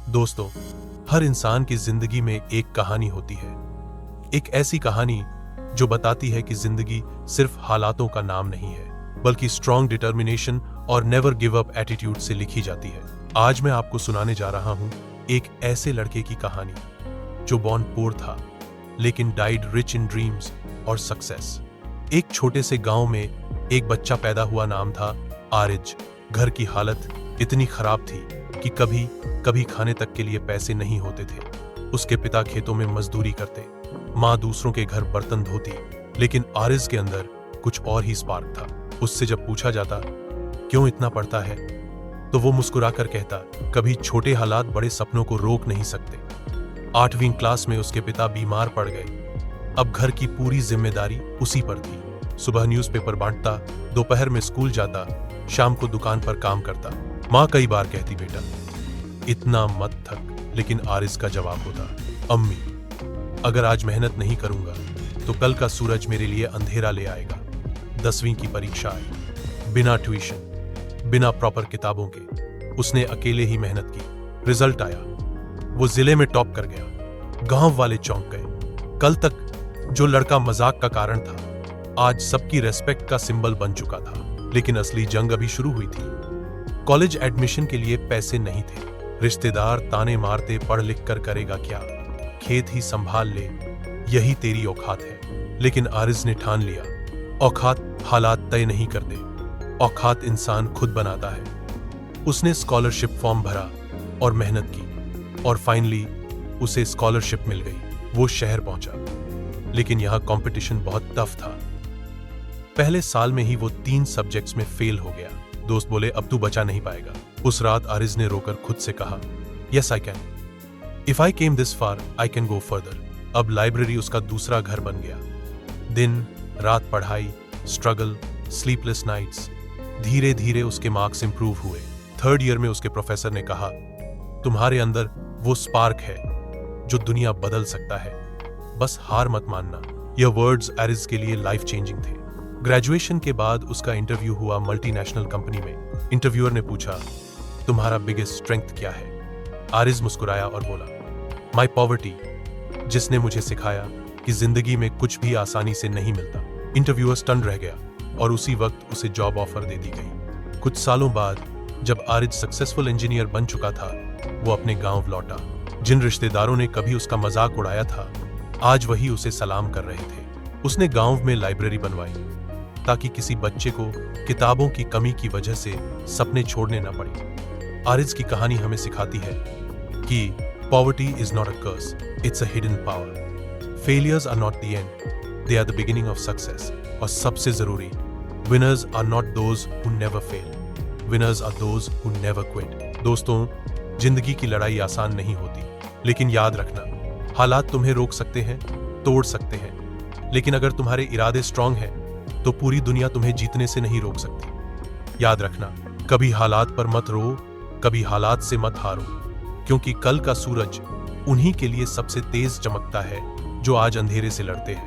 दोस्तों, हर इंसान की जिंदगी में एक कहानी होती है। एक ऐसी कहानी जो बताती है कि जिंदगी सिर्फ हालातों का नाम नहीं है, बल्कि स्ट्रॉन्ग डिटर्मिनेशन और नेवर गिव अप एटीट्यूड से लिखी जाती है। आज मैं आपको सुनाने जा रहा हूं एक ऐसे लड़के की कहानी जो बॉर्न पुअर था लेकिन डाइड रिच इन ड्रीम्स और सक्सेस। एक छोटे से गांव में एक बच्चा पैदा हुआ, नाम था आरिज। घर की हालत इतनी खराब थी कि कभी कभी खाने तक के लिए पैसे नहीं होते थे। उसके पिता खेतों में मजदूरी करते, माँ दूसरों के घर बर्तन धोती, लेकिन आरिज के अंदर कुछ और ही स्पार्क था। उससे जब पूछा जाता क्यों इतना पढ़ता है, तो वो मुस्कुराकर कहता, कभी छोटे हालात बड़े सपनों को रोक नहीं सकते। 8वीं क्लास में उसके पिता बीमार पड़ गए। अब घर की पूरी जिम्मेदारी उसी पर थी। सुबह न्यूज़पेपर बांटता, दोपहर में स्कूल जाता, शाम को दुकान पर काम करता। माँ कई बार कहती, बेटा इतना मत थक, लेकिन आरिज का जवाब होता, अम्मी अगर आज मेहनत नहीं करूंगा तो कल का सूरज मेरे लिए अंधेरा ले आएगा। 10वीं की परीक्षा आई, बिना ट्यूशन, बिना प्रॉपर किताबों के उसने अकेले ही मेहनत की। रिजल्ट आया, वो जिले में टॉप कर गया। गांव वाले चौंक गए। कल तक जो लड़का मजाक का कारण था, आज सबकी रेस्पेक्ट का सिंबल बन चुका था। लेकिन असली जंग अभी शुरू हुई थी। कॉलेज एडमिशन के लिए पैसे नहीं थे। रिश्तेदार ताने मारते, पढ़ लिख कर करेगा क्या, खेत ही संभाल ले, यही तेरी औकात है। लेकिन आरिज ने ठान लिया, औकात हालात तय नहीं करते, औकात इंसान खुद बनाता है। उसने स्कॉलरशिप फॉर्म भरा और मेहनत की, और फाइनली उसे स्कॉलरशिप मिल गई। वो शहर पहुंचा, लेकिन यहां कंपटीशन बहुत टफ था। पहले साल में ही वो 3 सब्जेक्ट्स में फेल हो गया। दोस्त बोले, अब तू बचा नहीं पाएगा। उस रात आरिज ने रोकर खुद से कहा, yes I can, if I came this far I can go further. अब लाइब्रेरी उसका दूसरा घर बन गया। दिन रात पढ़ाई, स्ट्रगल, स्लीपलेस नाइट्स। धीरे धीरे उसके मार्क्स इंप्रूव हुए। 3rd ईयर में उसके प्रोफेसर ने कहा, तुम्हारे अंदर वो स्पार्क है जो दुनिया बदल सकता है, बस हार मत मानना। यह वर्ड्स आरिज के लिए लाइफ चेंजिंग थे। ग्रेजुएशन के बाद उसका इंटरव्यू हुआ मल्टीनेशनल कंपनी में। इंटरव्यूअर ने पूछा, तुम्हारा बिगेस्ट स्ट्रेंथ क्या है? आरिज मुस्कुराया और बोला, माई पॉवर्टी, जिसने मुझे सिखाया कि जिंदगी में कुछ भी आसानी से नहीं मिलता। इंटरव्यूअर स्टन रह गया और उसी वक्त उसे जॉब ऑफर दे दी गई। कुछ सालों बाद जब आरिज सक्सेसफुल इंजीनियर बन चुका था, वो अपने गांव लौटा। जिन रिश्तेदारों ने कभी उसका मजाक उड़ाया था, आज वही उसे सलाम कर रहे थे। उसने गांव में लाइब्रेरी बनवाई ताकि किसी बच्चे को किताबों की कमी की वजह से सपने छोड़ने न पड़े। आरिज की कहानी हमें सिखाती है कि poverty is not a curse, it's a hidden power. Failures are not the end, they are the beginning of success. और सबसे जरूरी, winners are not those who never fail, winners are those who never quit. दोस्तों, जिंदगी की लड़ाई आसान नहीं होती, लेकिन याद रखना, हालात तुम्हें रोक सकते हैं, तोड़ सकते हैं, लेकिन अगर तुम्हारे इरादे स्ट्रांग हैं तो पूरी दुनिया तुम्हें जीतने से नहीं रोक सकती। याद रखना, कभी हालात पर मत रो, कभी हालात से मत हारो, क्योंकि कल का सूरज उन्हीं के लिए सबसे तेज चमकता है जो आज अंधेरे से लड़ते हैं।